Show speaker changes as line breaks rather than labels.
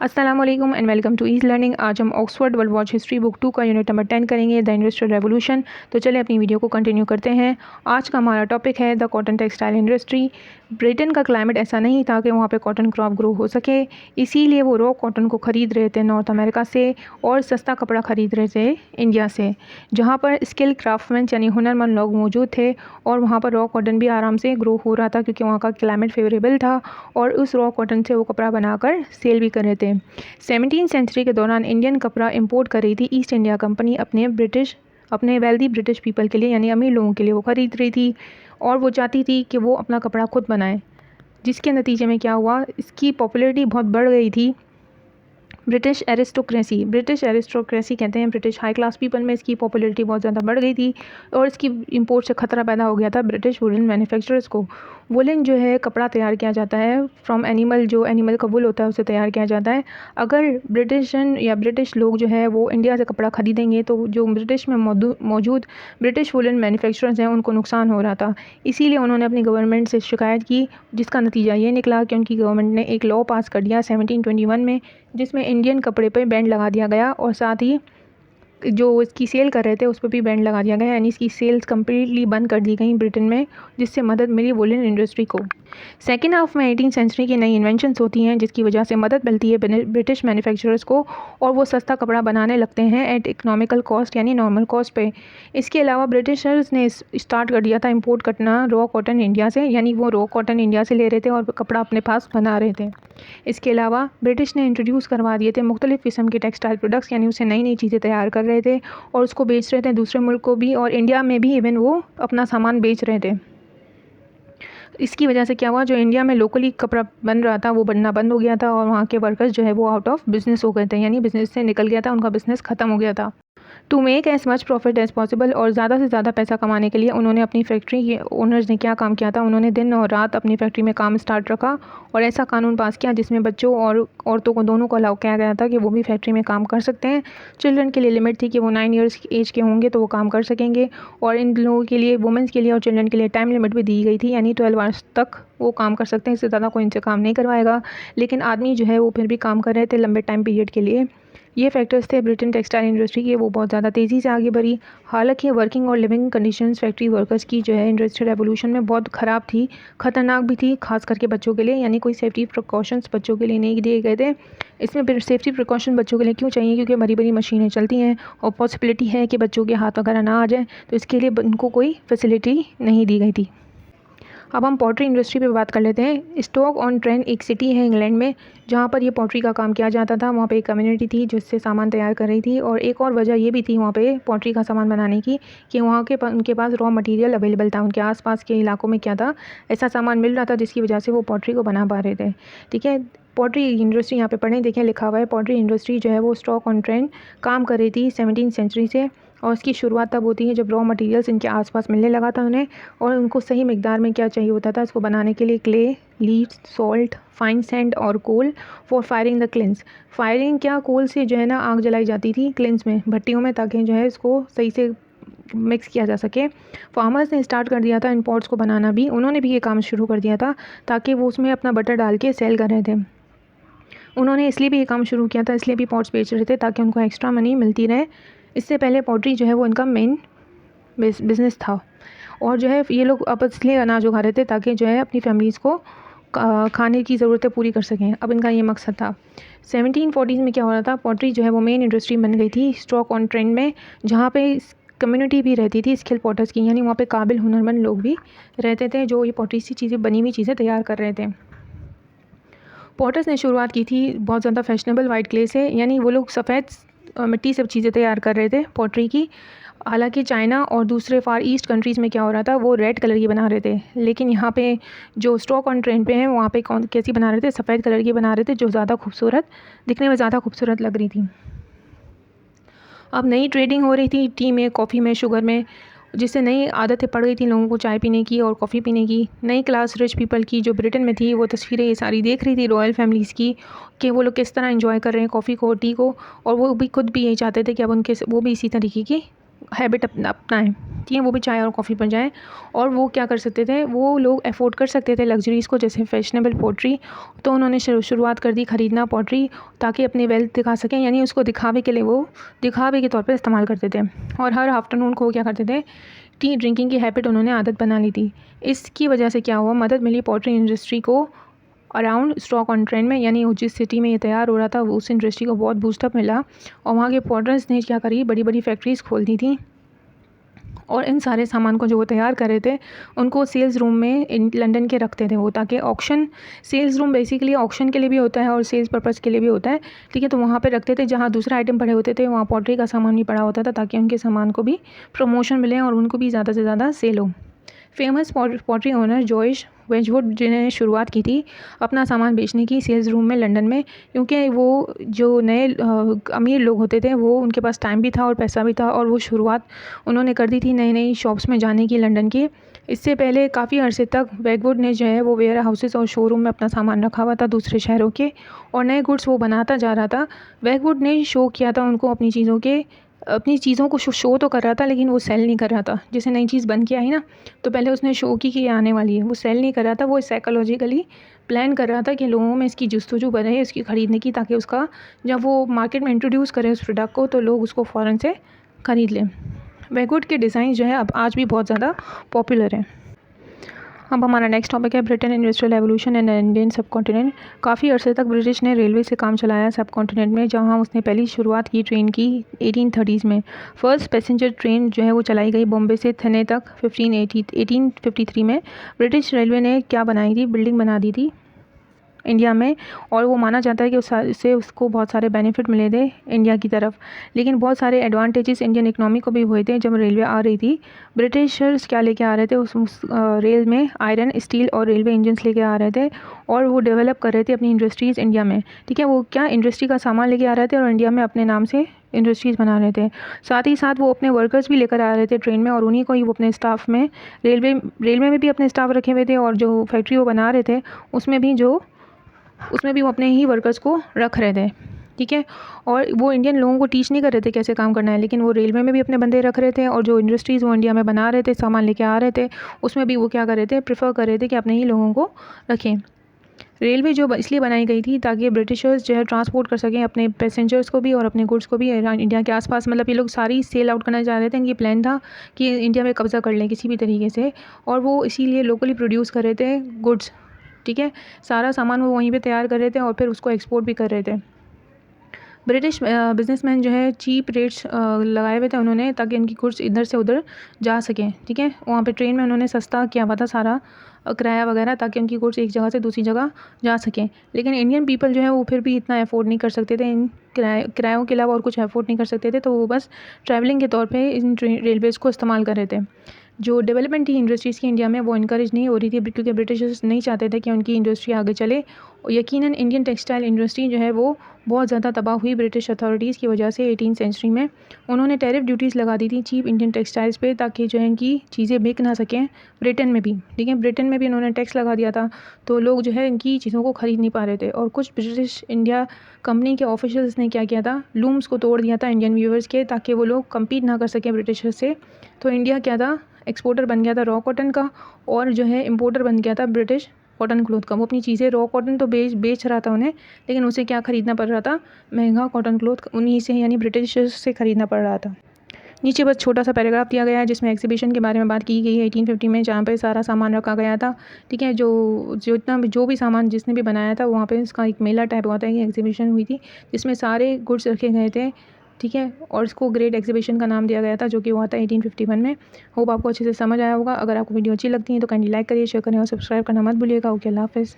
अस्सलामुअलैकुम and welcome to ease learning. आज हम Oxford world watch history book 2 का यूनिट नंबर 10 करेंगे, द इंडस्ट्रियल रेवोल्यूशन। तो चलिए अपनी वीडियो को कंटिन्यू करते हैं। आज का हमारा टॉपिक है the cotton textile industry. Britain का क्लाइमेट ऐसा नहीं था कि वहाँ पे कॉटन क्रॉप ग्रो हो सके, इसीलिए वो रॉ कॉटन को ख़रीद रहे थे नॉर्थ अमेरिका से और सस्ता कपड़ा ख़रीद रहे थे इंडिया से, जहाँ पर स्किल क्राफ्टमैन यानी हुनरमंद लोग मौजूद थे और वहाँ पर रॉ कॉटन भी आराम से ग्रो हो रहा था क्योंकि वहाँ का क्लाइमेट फेवरेबल था और उस रॉ कॉटन से वो कपड़ा बनाकर सेल भी कर रहे थे। 17वीं सेंचुरी के दौरान इंडियन कपड़ा इंपोर्ट कर रही थी ईस्ट इंडिया कंपनी अपने वेल्दी ब्रिटिश पीपल के लिए यानी अमीर लोगों के लिए वो ख़रीद रही थी और वो चाहती थी कि वो अपना कपड़ा खुद बनाए, जिसके नतीजे में क्या हुआ, इसकी पॉपुलैरिटी बहुत बढ़ गई थी। ब्रिटिश एरिस्टोक्रेसी कहते हैं, ब्रिटिश हाई क्लास पीपल में इसकी पॉपुलैरिटी बहुत ज़्यादा बढ़ गई थी और इसकी इंपोर्ट से ख़तरा पैदा हो गया था ब्रिटिश वुलन मैन्युफैक्चरर्स को। वुलन जो है कपड़ा तैयार किया जाता है फ्रॉम एनिमल, जो एनिमल का वुल होता है उसे तैयार किया जाता है। अगर ब्रिटिश लोग जो है वो इंडिया से कपड़ा ख़रीदेंगे तो जो ब्रिटिश में मौजूद ब्रिटिश वुलन मैन्युफैक्चरर्स हैं उनको नुकसान हो रहा था, इसीलिए उन्होंने अपनी गवर्नमेंट से शिकायत की, जिसका नतीजा ये निकला कि उनकी गवर्नमेंट ने एक लॉ पास कर दिया 1721 में, जिसमें इंडियन कपड़े पर बैन लगा दिया गया और साथ ही जो इसकी सेल कर रहे थे उस पर भी बैन लगा दिया गया, यानी इसकी सेल्स कम्प्लीटली बंद कर दी गई ब्रिटेन में, जिससे मदद मिली वुलन इंडस्ट्री को। सेकेंड हाफ में 18वीं सेंचुरी की नई इन्वेंशंस होती हैं जिसकी वजह से मदद मिलती है ब्रिटिश मैन्युफैक्चरर्स को और वो सस्ता कपड़ा बनाने लगते हैं एट इकोनॉमिकल कॉस्ट यानी नॉर्मल कॉस्ट पे। इसके अलावा ब्रिटिशर्स ने स्टार्ट कर दिया था इंपोर्ट करना रॉ कॉटन इंडिया से, यानी वो रॉ कॉटन इंडिया से ले रहे थे और कपड़ा अपने पास बना रहे थे। इसके अलावा ब्रिटिश ने इंट्रोड्यूस करवा दिए थे मुख्तलिफ़ किस्म के टेक्सटाइल प्रोडक्ट्स, यानी उससे नई नई चीज़ें तैयार कर रहे थे और उसको बेच रहे थे दूसरे मुल्क को भी और इंडिया में भी इवन वो अपना सामान बेच रहे थे। इसकी वजह से क्या हुआ, जो इंडिया में लोकली कपड़ा बन रहा था वो बनना बंद हो गया था और वहाँ के वर्कर्स जो है वो आउट ऑफ बिजनेस हो गए थे, यानी बिजनेस से निकल गया था, उनका बिजनेस ख़त्म हो गया था। To make as much profit as possible, और ज़्यादा से ज़्यादा पैसा कमाने के लिए उन्होंने अपनी फैक्ट्री के ओनर्स ने क्या काम किया था, उन्होंने दिन और रात अपनी फैक्ट्री में काम स्टार्ट रखा और ऐसा कानून पास किया जिसमें बच्चों और औरतों को दोनों को अलाउ किया गया था कि वो भी फैक्ट्री में काम कर सकते हैं। चिल्ड्रन के लिए लिमिट थी कि वो 9 ईयर्स की एज के होंगे तो वो काम कर सकेंगे और इन लोगों के लिए, वुमेंस के लिए और चिल्ड्रन के लिए टाइम लिमिट भी दी गई थी, यानी 12 आवर्स तक वो काम कर सकते हैं, इससे ज़्यादा कोई इनसे काम नहीं करवाएगा। लेकिन आदमी जो है वो फिर भी काम कर रहे थे लंबे टाइम पीरियड के लिए। ये फैक्टर्स थे ब्रिटेन टेक्सटाइल इंडस्ट्री के, वो बहुत ज़्यादा तेज़ी से आगे बढ़ी। हालांकि वर्किंग और लिविंग कंडीशंस फैक्ट्री वर्कर्स की जो है इंडस्ट्रियल रेवोल्यूशन में बहुत ख़राब थी, ख़तरनाक भी थी, खास करके बच्चों के लिए, यानी कोई सेफ्टी प्रिकॉशंस बच्चों के लिए नहीं दिए गए थे। इसमें सेफ्टी प्रिकॉशन बच्चों के लिए क्यों चाहिए, क्योंकि बड़ी बड़ी मशीनें चलती हैं और पॉसिबिलिटी है कि बच्चों के हाथ वगैरह ना आ जाए, तो इसके लिए उनको कोई फैसिलिटी नहीं दी गई थी। अब हम पॉटरी इंडस्ट्री पे बात कर लेते हैं। स्टॉक ऑन ट्रेंट एक सिटी है इंग्लैंड में जहाँ पर ये पॉटरी का काम किया जाता था। वहाँ पे एक कम्युनिटी थी जो इससे सामान तैयार कर रही थी और एक और वजह ये भी थी वहाँ पे पॉटरी का सामान बनाने की कि वहाँ के उनके पास रॉ मटेरियल अवेलेबल था, उनके आसपास के इलाकों में क्या था, ऐसा सामान मिल रहा था जिसकी वजह से वो पॉटरी को बना पा रहे थे। ठीक है, पॉटरी इंडस्ट्री यहाँ पे पढ़ें, देखें लिखा हुआ है, पॉटरी इंडस्ट्री जो है वो स्टॉक ऑन ट्रेंट काम कर रही थी 17वीं सेंचुरी से और इसकी शुरुआत तब होती है जब रॉ मटेरियल्स इनके आसपास मिलने लगा था उन्हें और उनको सही मिकदार में क्या चाहिए होता था इसको बनाने के लिए, clay, lead, salt, fine sand और कोल फॉर फायरिंग द क्लिंस। फायरिंग क्या, कोल से जो है ना आग जलाई जाती थी क्लिंस में, भट्टियों में, ताकि जो है इसको सही से मिक्स किया जा सके। फार्मर्स ने स्टार्ट कर दिया था इन पॉट्स को बनाना भी, उन्होंने भी ये काम शुरू कर दिया था ताकि वो उसमें अपना बटर डाल के सेल कर रहे थे। उन्होंने इसलिए भी ये काम शुरू किया था, इसलिए भी पॉट्स बेच रहे थे ताकि उनको एक्स्ट्रा मनी मिलती रहे। इससे पहले पॉटरी जो है वो इनका मेन बिज़नेस था और जो है ये लोग अब इसलिए अनाज उगा रहे थे ताकि जो है अपनी फैमिलीज़ को खाने की ज़रूरतें पूरी कर सकें, अब इनका ये मकसद था। 1740 में क्या हो रहा था, पॉटरी जो है वो मेन इंडस्ट्री बन गई थी स्टॉक ऑन ट्रेंट में, जहाँ पे कम्युनिटी भी रहती थी स्किल पॉटर्स की, यानी वहाँ पे काबिल हुनरमंद लोग भी रहते थे जो ये पॉटरी सी चीज़ें, बनी हुई चीज़ें तैयार कर रहे थे। पॉटर्स ने शुरुआत की थी बहुत ज़्यादा फैशनेबल वाइट क्ले से, यानी वो लोग सफ़ेद मिट्टी से चीज़ें तैयार कर रहे थे पॉटरी की। हालांकि चाइना और दूसरे फार ईस्ट कंट्रीज़ में क्या हो रहा था, वो रेड कलर की बना रहे थे, लेकिन यहाँ पे जो स्टॉक ऑन ट्रेंड पे हैं वहाँ पे कैसी बना रहे थे, सफ़ेद कलर की बना रहे थे जो ज़्यादा खूबसूरत, दिखने में ज़्यादा खूबसूरत लग रही थी। अब नई ट्रेडिंग हो रही थी टी में, कॉफ़ी में, शुगर में, जिससे नई आदतें पड़ गई थी लोगों को चाय पीने की और कॉफ़ी पीने की। नई क्लास रिच पीपल की जो ब्रिटेन में थी वो तस्वीरें ये सारी देख रही थी रॉयल फैमिलीज़ की कि वो लोग किस तरह एंजॉय कर रहे हैं कॉफ़ी को, टी को, और वो भी खुद भी यही चाहते थे कि अब वो भी इसी तरीके की हैबिट अपनाएं, ठीक है, वो भी चाय और कॉफ़ी पर जाएं। और वो क्या कर सकते थे, वो लोग अफोर्ड कर सकते थे लग्जरीज़ को, जैसे फैशनेबल पॉटरी। तो उन्होंने शुरुआत कर दी ख़रीदना पॉटरी, ताकि अपनी वेल्थ दिखा सकें, यानी उसको दिखावे के लिए, वो दिखावे के तौर पर इस्तेमाल करते थे। और हर आफ्टरनून को क्या करते थे, टी ड्रिंकिंग की हैबिट उन्होंने आदत बना ली थी। इसकी वजह से क्या हुआ, मदद मिली पॉटरी इंडस्ट्री को अराउंड स्टॉक ऑन ट्रेंड में, यानी जिस सिटी में ये तैयार हो रहा था उस इंडस्ट्री को बहुत बूस्टअप मिला। और वहाँ के पॉटर्स ने क्या करी, बड़ी बड़ी फैक्ट्रीज़ खोल दी थी, और इन सारे सामान को जो वो तैयार कर रहे थे उनको सेल्स रूम में लंदन के रखते थे वो, ताकि auction, sales room basically auction के लिए भी होता है और सेल्स पर्पज़ के लिए भी होता है, ठीक है। तो वहाँ पे रखते थे, जहाँ दूसरा आइटम पड़े होते थे वहाँ पॉटरी का सामान भी पड़ा होता था, ताकि उनके सामान को भी प्रमोशन मिले और उनको भी ज़्यादा से ज़्यादा सेल हो। फेमस पॉटरी ओनर जॉयश वेजवुड, जिन्होंने शुरुआत की थी अपना सामान बेचने की सेल्स रूम में लंदन में, क्योंकि वो जो नए अमीर लोग होते थे वो, उनके पास टाइम भी था और पैसा भी था, और वो शुरुआत उन्होंने कर दी थी नई नई शॉप्स में जाने की लंदन की। इससे पहले काफ़ी अरसे तक वेगवुड ने जो है वो वेयर हाउसेस और शोरूम में अपना सामान रखा हुआ था दूसरे शहरों के, और नए गुड्स वो बनाता जा रहा था। वेगवुड ने शो किया था उनको अपनी चीज़ों को शो तो कर रहा था, लेकिन वो सेल नहीं कर रहा था। जैसे नई चीज़ बन के आई ना, तो पहले उसने शो की कि ये आने वाली है, वो सेल नहीं कर रहा था, वो साइकोलॉजिकली प्लान कर रहा था कि लोगों में इसकी जस्तजू बढ़े इसकी ख़रीदने की, ताकि उसका जब वो मार्केट में इंट्रोड्यूस करे उस प्रोडक्ट को तो लोग उसको फ़ौरन से ख़रीद लें। वेगवुड के डिज़ाइन जो है अब आज भी बहुत ज़्यादा पॉपुलर हैं। अब हमारा नेक्स्ट टॉपिक है Britain industrial evolution and Indian सब कॉन्टिनेंट। काफ़ी अरसे तक ब्रिटिश ने रेलवे से काम चलाया सब कॉन्टिनेंट में, जहां उसने पहली शुरुआत की ट्रेन की 1830s में। फर्स्ट पैसेंजर ट्रेन जो है वो चलाई गई बॉम्बे से थने तक 1853 में। ब्रिटिश रेलवे ने क्या बनाई थी, बिल्डिंग बना दी थी इंडिया में, और वो माना जाता है कि उससे उसको बहुत सारे बेनिफिट मिले थे इंडिया की तरफ। लेकिन बहुत सारे एडवांटेजेस इंडियन इकोनॉमी को भी हुए थे जब रेलवे आ रही थी। ब्रिटिशर्स क्या लेके आ रहे थे उस रेल में, आयरन, स्टील और रेलवे इंजन्स लेके आ रहे थे, और वो डेवलप कर रहे थे अपनी इंडस्ट्रीज़ इंडिया में, ठीक है। वो क्या इंडस्ट्री का सामान लेके आ रहे थे और इंडिया में अपने नाम से इंडस्ट्रीज़ बना रहे थे। साथ ही साथ वो अपने वर्कर्स भी लेकर आ रहे थे ट्रेन में, और उन्हीं को ही वो अपने स्टाफ में, रेलवे में भी अपने स्टाफ रखे हुए थे, और जो फैक्ट्री वो बना रहे थे उसमें भी वो अपने ही वर्कर्स को रख रहे थे, ठीक है। और वो इंडियन लोगों को टीच नहीं कर रहे थे कैसे काम करना है, लेकिन वो रेलवे में भी अपने बंदे रख रहे थे, और जो इंडस्ट्रीज़ वो इंडिया में बना रहे थे, सामान लेके आ रहे थे, उसमें भी वो क्या कर रहे थे, प्रेफर कर रहे थे कि अपने ही लोगों को रखें। रेलवे जो इसलिए बनाई गई थी ताकि ब्रिटिशर्स जो है ट्रांसपोर्ट कर सकें अपने पैसेंजर्स को भी और अपने गुड्स को भी इंडिया के आसपास। मतलब ये लोग सारी सेल आउट करना चाह रहे थे, इनकी प्लान था कि इंडिया में कब्ज़ा कर लें किसी भी तरीके से, और वो इसीलिए लोकली प्रोड्यूस कर रहे थे गुड्स, ठीक है। सारा सामान वो वहीं पे तैयार कर रहे थे और फिर उसको एक्सपोर्ट भी कर रहे थे। ब्रिटिश बिजनेसमैन जो है चीप रेट्स लगाए हुए थे उन्होंने, ताकि उनकी गुड्स इधर से उधर जा सकें, ठीक है। वहाँ पे ट्रेन में उन्होंने सस्ता किया हुआ था सारा किराया वगैरह, ताकि उनकी गुड्स एक जगह से दूसरी जगह जा सकें। लेकिन इंडियन पीपल जो है वो फिर भी इतना अफोर्ड नहीं कर सकते थे, इन किरायों के अलावा और कुछ अफोर्ड नहीं कर सकते थे, तो वो बस ट्रैवलिंग के तौर पे इन रेलवेज़ को इस्तेमाल कर रहे थे। जो डेवलपमेंट थी इंडस्ट्रीज़ की इंडिया में वो इनकरेज नहीं हो रही थी, क्योंकि ब्रिटिशर्स नहीं चाहते थे कि उनकी इंडस्ट्री आगे चले। और यकीनन इंडियन टेक्सटाइल इंडस्ट्री जो है वो बहुत ज़्यादा तबाह हुई ब्रिटिश अथॉरिटीज़ की वजह से। 18th सेंचुरी में उन्होंने टैरिफ ड्यूटीज़ लगा दी थी चीप इंडियन टेक्सटाइल्स पे, ताकि जो है इनकी चीज़ें बिक ना सकें ब्रिटेन में भी, ठीक है। ब्रिटेन में भी उन्होंने टैक्स लगा दिया था, तो लोग जो है इनकी चीज़ों को ख़रीद नहीं पा रहे थे। और कुछ ब्रिटिश इंडिया कंपनी के ऑफिशियल्स ने क्या किया था, लूम्स को तोड़ दिया था इंडियन व्यूवर्स के, ताकि वो लोग कम्पीट ना कर सकें ब्रिटिशर्स से। तो इंडिया क्या था, एक्सपोर्टर बन गया था रॉ कॉटन का, और जो है इम्पोर्टर बन गया था ब्रिटिश कॉटन क्लोथ का। वो अपनी चीज़ें रॉ कॉटन तो बेच रहा था उन्हें, लेकिन उसे क्या ख़रीदना पड़ रहा था, महंगा कॉटन क्लोथ उन्हीं से यानी ब्रिटिशर्स से ख़रीदना पड़ रहा था। नीचे बस छोटा सा पैराग्राफ दिया गया है जिसमें एग्जीबिशन के बारे में बात की गई है 1850 में, जहाँ पे सारा सामान रखा गया था, ठीक है। जो भी सामान जिसने भी बनाया था वहाँ पे इसका एक मेला टाइप होता है कि एग्जीबिशन हुई थी, जिसमें सारे गुड्स रखे गए थे, ठीक है। और इसको ग्रेट एग्जीबिशन का नाम दिया गया था, जो कि हुआ था 1851 में। होप आपको अच्छे से समझ आया होगा। अगर आपको वीडियो अच्छी लगती है तो काइंडली लाइक करिए, शेयर करें और सब्सक्राइब करना मत भूलिएगा। ओके, अल्लाह हाफ़िज़।